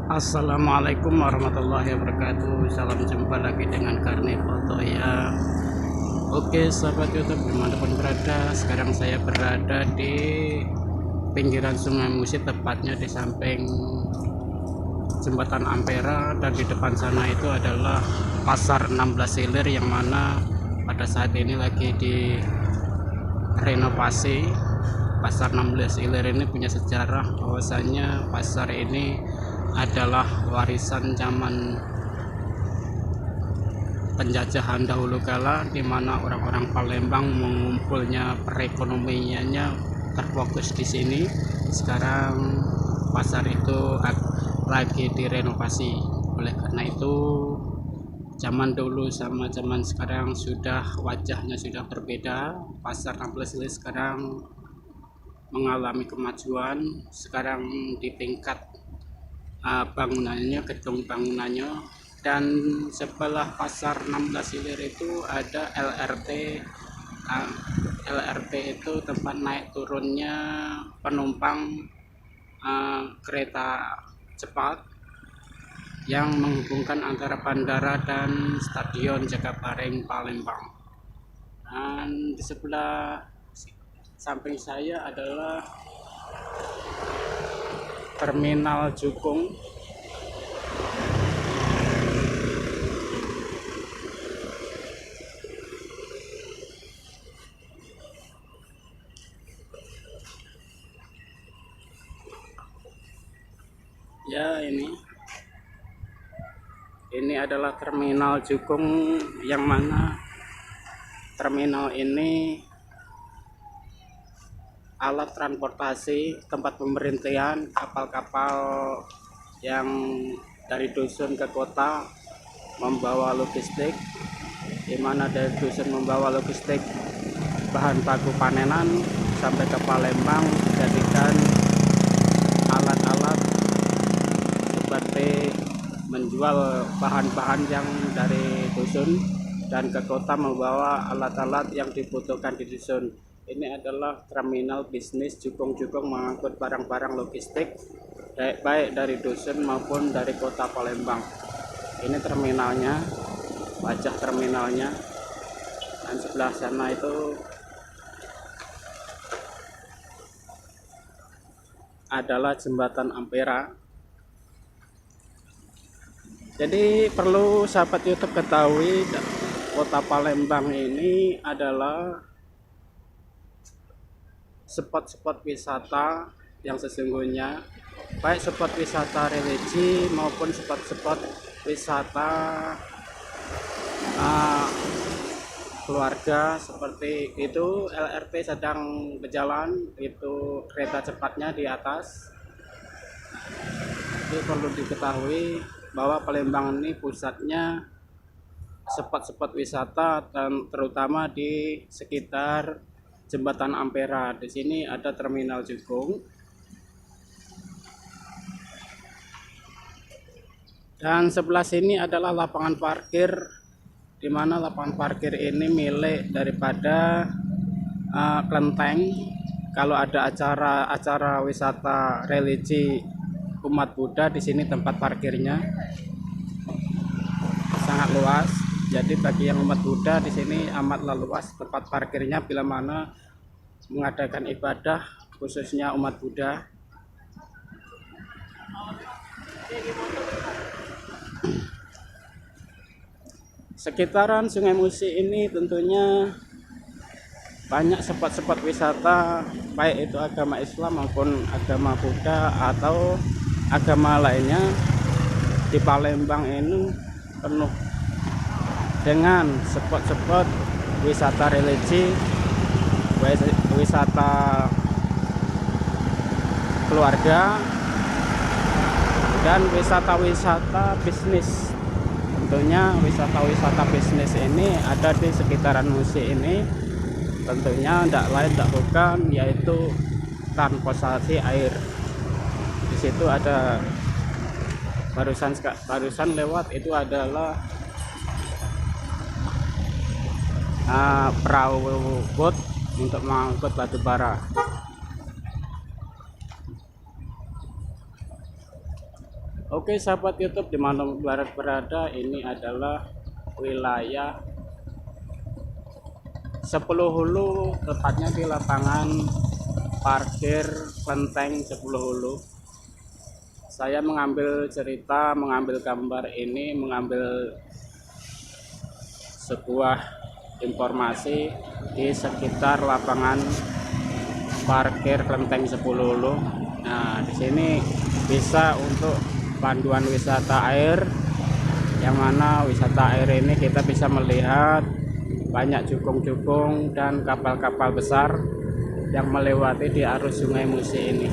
Assalamualaikum warahmatullahi wabarakatuh. Salam jumpa lagi dengan Karni Foto ya. Oke sahabat YouTube dimanapun berada, sekarang saya berada di pinggiran Sungai Musi, tepatnya di samping Jembatan Ampera, dan di depan sana itu adalah Pasar 16 Ilir yang mana pada saat ini lagi direnovasi. Pasar 16 Ilir ini punya sejarah bahwasanya pasar ini adalah warisan zaman penjajahan dahulu kala, di mana orang-orang Palembang mengumpulnya, perekonomiannya terfokus di sini. Sekarang pasar itu lagi direnovasi. Oleh karena itu zaman dulu sama zaman sekarang wajahnya sudah berbeda. Pasar 16 Ilir sekarang mengalami kemajuan. Sekarang di tingkat bangunannya, gedung bangunannya, dan sebelah pasar 16 Ilir itu ada LRT. LRT itu tempat naik turunnya penumpang kereta cepat yang menghubungkan antara bandara dan Stadion Jakabaring Palembang. Dan di sebelah samping saya adalah Terminal Jukung. Ya, ini adalah Terminal Jukung, yang mana terminal ini alat transportasi, tempat pemberhentian kapal-kapal yang dari dusun ke kota membawa logistik, di mana dari dusun membawa logistik bahan baku panenan sampai ke Palembang, dijadikan alat-alat seperti menjual bahan-bahan yang dari dusun dan ke kota membawa alat-alat yang dibutuhkan di dusun. Ini adalah terminal bisnis Jukung-Jukung, mengangkut barang-barang logistik baik dari dusun maupun dari kota Palembang. Ini terminalnya, wajah terminalnya, dan sebelah sana itu adalah Jembatan Ampera. Jadi perlu sahabat YouTube ketahui, kota Palembang ini adalah spot-spot wisata yang sesungguhnya, baik spot wisata religi maupun spot-spot wisata keluarga. Seperti itu, LRT sedang berjalan, itu kereta cepatnya di atas. Itu perlu diketahui bahwa Palembang ini pusatnya spot-spot wisata, dan terutama di sekitar Jembatan Ampera. Di sini ada Terminal Jukung, dan sebelah sini adalah lapangan parkir, di mana lapangan parkir ini milik daripada kelenteng. Kalau ada acara wisata religi umat Buddha, di sini tempat parkirnya sangat luas. Jadi bagi yang umat Buddha, di sini amatlah luas tempat parkirnya bila mana mengadakan ibadah, khususnya umat Buddha. Sekitaran Sungai Musi ini tentunya banyak spot-spot wisata, baik itu agama Islam maupun agama Buddha atau agama lainnya. Di Palembang ini penuh dengan spot-spot wisata religi, wisata keluarga, dan wisata-wisata bisnis. Tentunya wisata-wisata bisnis ini ada di sekitaran Musi ini. Tentunya tidak lain tidak bukan yaitu transportasi air. Di situ ada barusan lewat, itu adalah perahu bot untuk mengangkut batu bara. Oke sahabat YouTube dimana barat berada, ini adalah wilayah 10 Hulu, tepatnya di lapangan parkir Klenteng 10 Hulu. Saya mengambil cerita, mengambil gambar ini, mengambil sebuah informasi di sekitar lapangan parkir Klenteng 10 Hulu. Nah, di sini bisa untuk panduan wisata air, yang mana wisata air ini kita bisa melihat banyak jukung-jukung dan kapal-kapal besar yang melewati di arus Sungai Musi ini.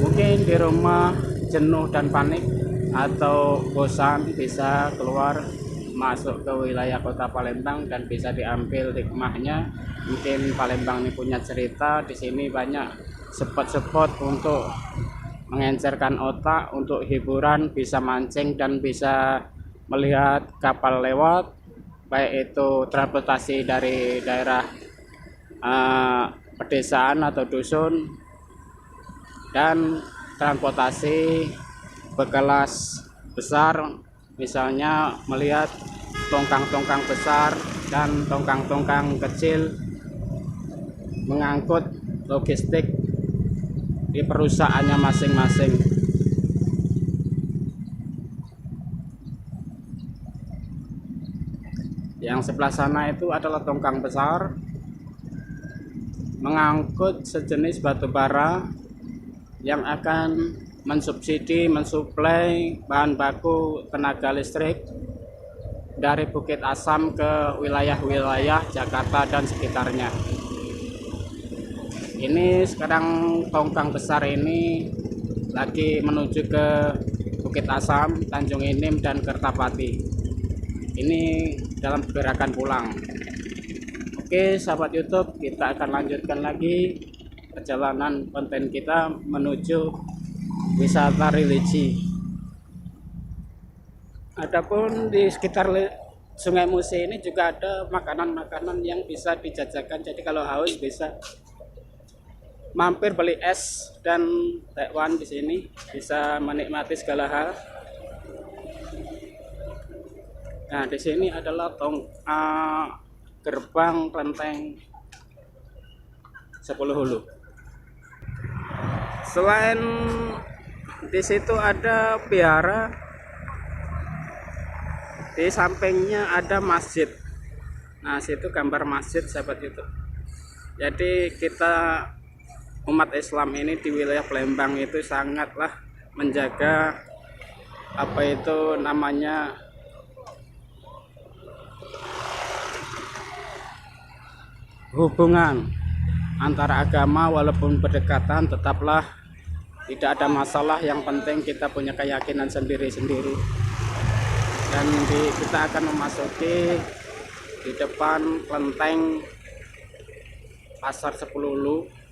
Mungkin di rumah jenuh dan panik atau bosan, bisa keluar masuk ke wilayah kota Palembang dan bisa diambil hikmahnya. Mungkin Palembang ini punya cerita, di sini banyak spot-spot untuk mengencerkan otak, untuk hiburan, bisa mancing dan bisa melihat kapal lewat, baik itu transportasi dari daerah pedesaan atau dusun, dan transportasi berkelas besar, misalnya melihat tongkang-tongkang besar dan tongkang-tongkang kecil mengangkut logistik di perusahaannya masing-masing. Yang sebelah sana itu adalah tongkang besar mengangkut sejenis batu bara yang akan mensubsidi, mensuplai bahan baku tenaga listrik dari Bukit Asam ke wilayah-wilayah Jakarta dan sekitarnya. Ini sekarang tongkang besar ini lagi menuju ke Bukit Asam, Tanjung Inim, dan Kertapati. Ini dalam pergerakan pulang. Oke sahabat YouTube, kita akan lanjutkan lagi perjalanan konten kita menuju wisata religi. Adapun di sekitar Sungai Musi ini juga ada makanan-makanan yang bisa dijajakan. Jadi kalau haus bisa mampir beli es dan tekwan di sini, bisa menikmati segala hal. Nah, di sini adalah gerbang Klenteng 10 Hulu. Selain di situ ada biara, di sampingnya ada masjid. Nah, situ gambar masjid sahabat itu. Jadi kita umat Islam ini di wilayah Palembang itu sangatlah menjaga apa itu namanya hubungan antara agama. Walaupun berdekatan, tetaplah tidak ada masalah, yang penting kita punya keyakinan sendiri-sendiri. Dan kita akan memasuki di depan Klenteng Pasar 10 Hulu.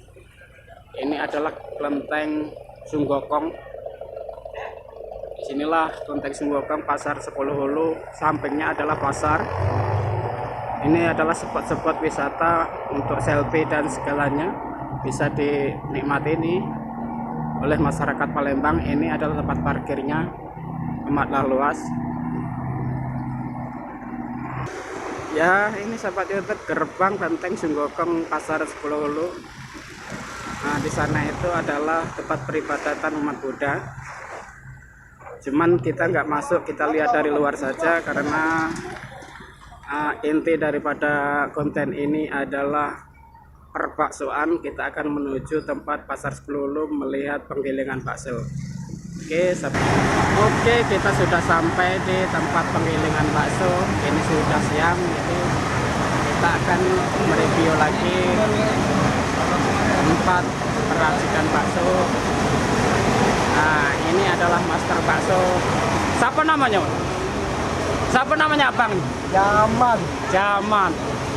Ini adalah Klenteng Sunggokong. Disinilah Klenteng Sunggokong, Pasar 10 Hulu, sampingnya adalah pasar. Ini adalah spot-spot wisata untuk selfie dan segalanya, bisa dinikmati ini oleh masyarakat Palembang. Ini adalah tempat parkirnya, amatlah luas. Ya, ini sahabat YouTube gerbang Klenteng Sunggokong Pasar 10 Hulu. Nah, di sana itu adalah tempat peribadatan umat Buddha. Cuman kita nggak masuk, kita lihat dari luar saja, karena inti daripada konten ini adalah perbaksoan. Kita akan menuju tempat Pasar 10 Hulu melihat penggilingan bakso. Oke, kita sudah sampai di tempat penggilingan bakso. Ini sudah siang, jadi kita akan mereview lagi tempat peracikan bakso. Nah, ini adalah master bakso. Siapa namanya? Siapa namanya abang? Jaman.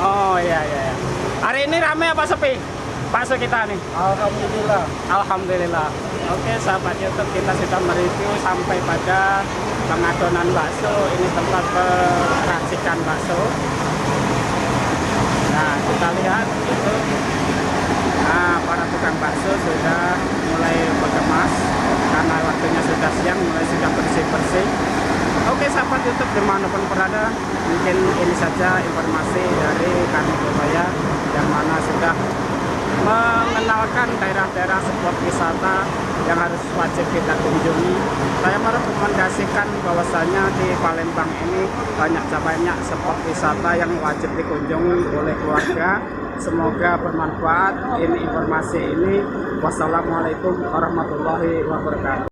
Oh iya. Hari ini ramai apa sepi bakso kita nih? Alhamdulillah. Oke sahabat YouTube, kita sudah mereview sampai pada pengadonan bakso. Ini tempat peracikan bakso. Nah, kita lihat itu. Nah, para tukang bakso sudah mulai bekerja dimanapun berada, mungkin ini saja informasi dari kami Bebaya yang mana sudah mengenalkan daerah-daerah spot wisata yang harus wajib kita kunjungi. Saya merekomendasikan bahwasanya di Palembang ini banyak spot wisata yang wajib dikunjungi oleh keluarga. Semoga bermanfaat ini informasi ini. Wassalamualaikum warahmatullahi wabarakatuh.